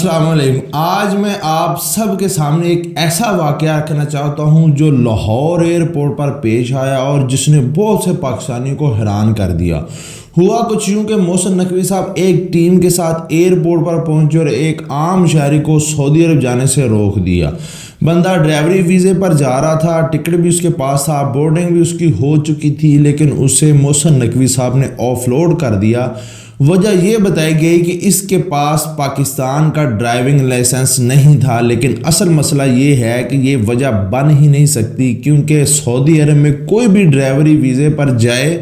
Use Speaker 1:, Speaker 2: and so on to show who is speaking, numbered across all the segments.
Speaker 1: السلام علیکم۔ آج میں آپ سب کے سامنے ایک ایسا واقعہ رکھنا چاہتا ہوں جو لاہور ایئرپورٹ پر پیش آیا اور جس نے بہت سے پاکستانیوں کو حیران کر دیا۔ ہوا کچھ یوں کہ محسن نقوی صاحب ایک ٹیم کے ساتھ ایئرپورٹ پر پہنچے اور ایک عام شہری کو سعودی عرب جانے سے روک دیا۔ بندہ ڈرائیوری ویزے پر جا رہا تھا، ٹکٹ بھی اس کے پاس تھا، بورڈنگ بھی اس کی ہو چکی تھی، لیکن اسے محسن نقوی صاحب نے آف لوڈ کر دیا۔ وجہ یہ بتائی گئی کہ اس کے پاس پاکستان کا ڈرائیونگ لائسنس نہیں تھا، لیکن اصل مسئلہ یہ ہے کہ یہ وجہ بن ہی نہیں سکتی، کیونکہ سعودی عرب میں کوئی بھی ڈرائیوری ویزے پر جائے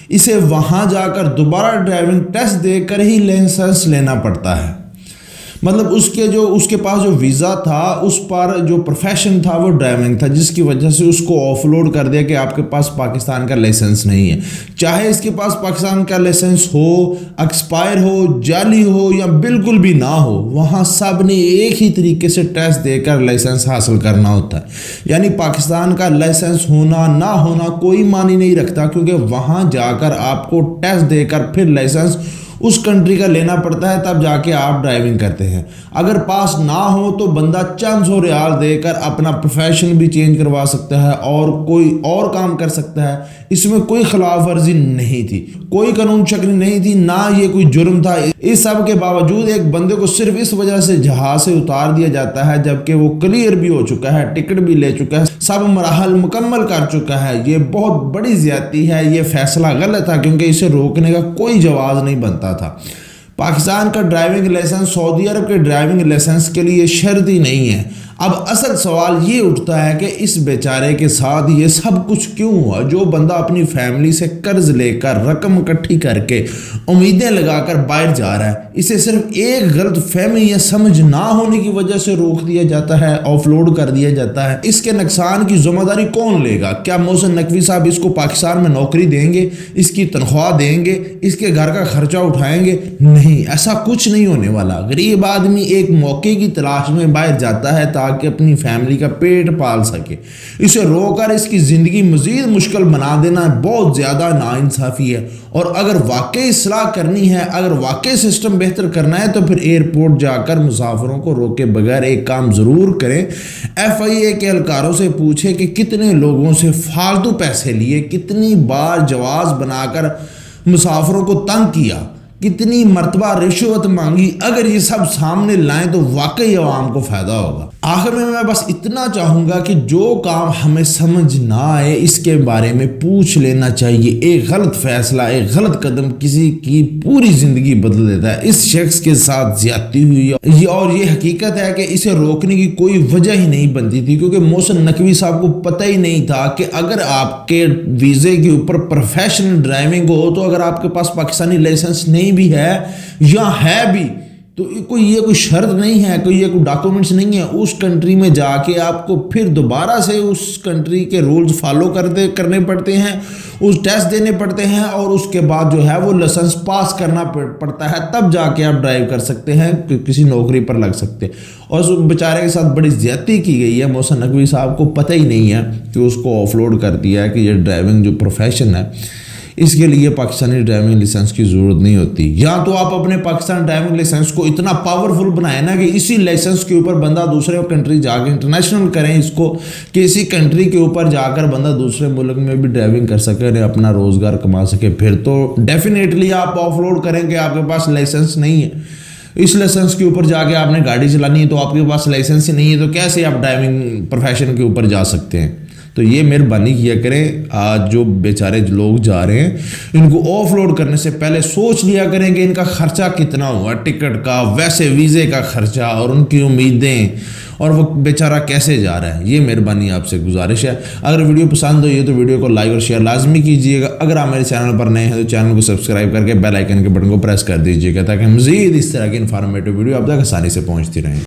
Speaker 1: اسے وہاں جا کر دوبارہ ڈرائیونگ ٹیسٹ دے کر ہی لائسنس لینا پڑتا ہے۔ مطلب اس کے پاس جو ویزا تھا اس پر جو پروفیشن تھا وہ ڈرائیونگ تھا، جس کی وجہ سے اس کو آف لوڈ کر دیا کہ آپ کے پاس پاکستان کا لائسنس نہیں ہے۔ چاہے اس کے پاس پاکستان کا لائسنس ہو، ایکسپائر ہو، جعلی ہو یا بالکل بھی نہ ہو، وہاں سب نے ایک ہی طریقے سے ٹیسٹ دے کر لائسنس حاصل کرنا ہوتا ہے۔ یعنی پاکستان کا لائسنس ہونا نہ ہونا کوئی معنی نہیں رکھتا، کیونکہ وہاں جا کر آپ کو ٹیسٹ دے کر پھر لائسنس اس کنٹری کا لینا پڑتا ہے، تب جا کے آپ ڈرائیونگ کرتے ہیں۔ اگر پاس نہ ہو تو بندہ چند سو ریال دے کر اپنا پروفیشن بھی چینج کروا سکتا ہے اور کوئی اور کام کر سکتا ہے۔ اس میں کوئی خلاف ورزی نہیں تھی، کوئی قانون شکنی نہیں تھی، نہ یہ کوئی جرم تھا۔ اس سب کے باوجود ایک بندے کو صرف اس وجہ سے جہاز سے اتار دیا جاتا ہے جبکہ وہ کلیئر بھی ہو چکا ہے، ٹکٹ بھی لے چکا ہے، سب مراحل مکمل کر چکا ہے۔ یہ بہت بڑی زیادتی ہے، یہ فیصلہ غلط تھا، کیونکہ اسے روکنے کا کوئی جواز نہیں بنتا تھا۔ پاکستان کا ڈرائیونگ لائسنس سعودی عرب کے ڈرائیونگ لائسنس کے لیے شرط ہی نہیں ہے۔ اب اصل سوال یہ اٹھتا ہے کہ اس بیچارے کے ساتھ یہ سب کچھ کیوں ہوا؟ جو بندہ اپنی فیملی سے قرض لے کر رقم اکٹھی کر کے امیدیں لگا کر باہر جا رہا ہے، اسے صرف ایک غلط فہمی یا سمجھ نہ ہونے کی وجہ سے روک دیا جاتا ہے، آف لوڈ کر دیا جاتا ہے۔ اس کے نقصان کی ذمہ داری کون لے گا؟ کیا محسن نقوی صاحب اس کو پاکستان میں نوکری دیں گے، اس کی تنخواہ دیں گے، اس کے گھر کا خرچہ اٹھائیں گے؟ نہیں، ایسا کچھ نہیں ہونے والا۔ غریب آدمی ایک موقع کی تلاش میں باہر جاتا ہے تاکہ اپنی فیملی کا پیٹ پال سکے۔ اسے رو کر اس کی زندگی مزید مشکل بنا دینا بہت زیادہ ناانصافی ہے۔ اور اگر واقعی اصلاح کرنی ہے، اگر واقعی سسٹم بہتر کرنا ہے تو پھر ایئرپورٹ جا کر مسافروں کو روکے بغیر ایک کام ضرور کریں۔ FIA کے اہلکاروں سے پوچھیں کہ کتنے لوگوں سے فالتو پیسے لیے، کتنی بار جواز بنا کر مسافروں کو تنگ کیا، کتنی مرتبہ رشوت مانگی۔ اگر یہ سب سامنے لائیں تو واقعی عوام کو فائدہ ہوگا۔ آخر میں بس اتنا چاہوں گا کہ جو کام ہمیں سمجھ نہ آئے اس کے بارے میں پوچھ لینا چاہیے۔ ایک غلط فیصلہ، ایک غلط قدم کسی کی پوری زندگی بدل دیتا ہے۔ اس شخص کے ساتھ زیادتی ہوئی اور یہ حقیقت ہے کہ اسے روکنے کی کوئی وجہ ہی نہیں بنتی تھی، کیونکہ محسن نقوی صاحب کو پتہ ہی نہیں تھا کہ اگر آپ کے ویزے کے اوپر پروفیشنل ڈرائیونگ ہو تو اگر آپ کے پاس پاکستانی لائسنس نہیں بھی ہے یا ہے بھی تو یہ کوئی شرط نہیں ہے، یہ کوئی ڈاکومنٹس نہیں ہے۔ اس کنٹری میں جا کے آپ کو پھر دوبارہ سے اس کنٹری کے رولز فالو کرنے پڑتے ہیں، اس ٹیسٹ دینے پڑتے ہیں، اور اس کے بعد جو ہے وہ لائسنس پاس کرنا پڑتا ہے، تب جا کے آپ ڈرائیو کر سکتے ہیں، کسی نوکری پر لگ سکتے۔ اور اس بیچارے کے ساتھ بڑی زیادتی کی گئی ہے۔ محسن نقوی صاحب کو پتہ ہی نہیں ہے کہ اس کو آف لوڈ کر دیا ہے کہ یہ ڈرائیونگ جو پروفیشن ہے اس کے لیے پاکستانی ڈرائیونگ لائسنس کی ضرورت نہیں ہوتی۔ یا تو آپ اپنے پاکستان ڈرائیونگ لائسنس کو اتنا پاورفل بنائیں نا کہ اسی لائسنس کے اوپر بندہ دوسرے کنٹری جا کے انٹرنیشنل کریں اس کو، کہ اسی کنٹری کے اوپر جا کر بندہ دوسرے ملک میں بھی ڈرائیونگ کر سکے، اپنا روزگار کما سکے۔ پھر تو ڈیفینیٹلی آپ آف لوڈ کریں کہ آپ کے پاس لائسنس نہیں ہے، اس لائسنس کے اوپر جا کے آپ نے گاڑی چلانی ہے تو آپ کے پاس لائسنس ہی نہیں ہے، تو کیسے آپ ڈرائیونگ پروفیشن کے اوپر جا سکتے ہیں؟ تو یہ مہربانی کیا کریں، آج جو بیچارے لوگ جا رہے ہیں ان کو آف لوڈ کرنے سے پہلے سوچ لیا کریں کہ ان کا خرچہ کتنا ہوا، ٹکٹ کا، ویسے ویزے کا خرچہ، اور ان کی امیدیں، اور وہ بیچارہ کیسے جا رہا ہے۔ یہ مہربانی آپ سے گزارش ہے۔ اگر ویڈیو پسند ہوئی ہے تو ویڈیو کو لائک اور شیئر لازمی کیجیے گا۔ اگر آپ میرے چینل پر نئے ہیں تو چینل کو سبسکرائب کر کے بیل آئیکن کے بٹن کو پریس کر دیجیے گا تاکہ مزید اس طرح کی انفارمیٹو ویڈیو آپ تک آسانی سے پہنچتی رہیں۔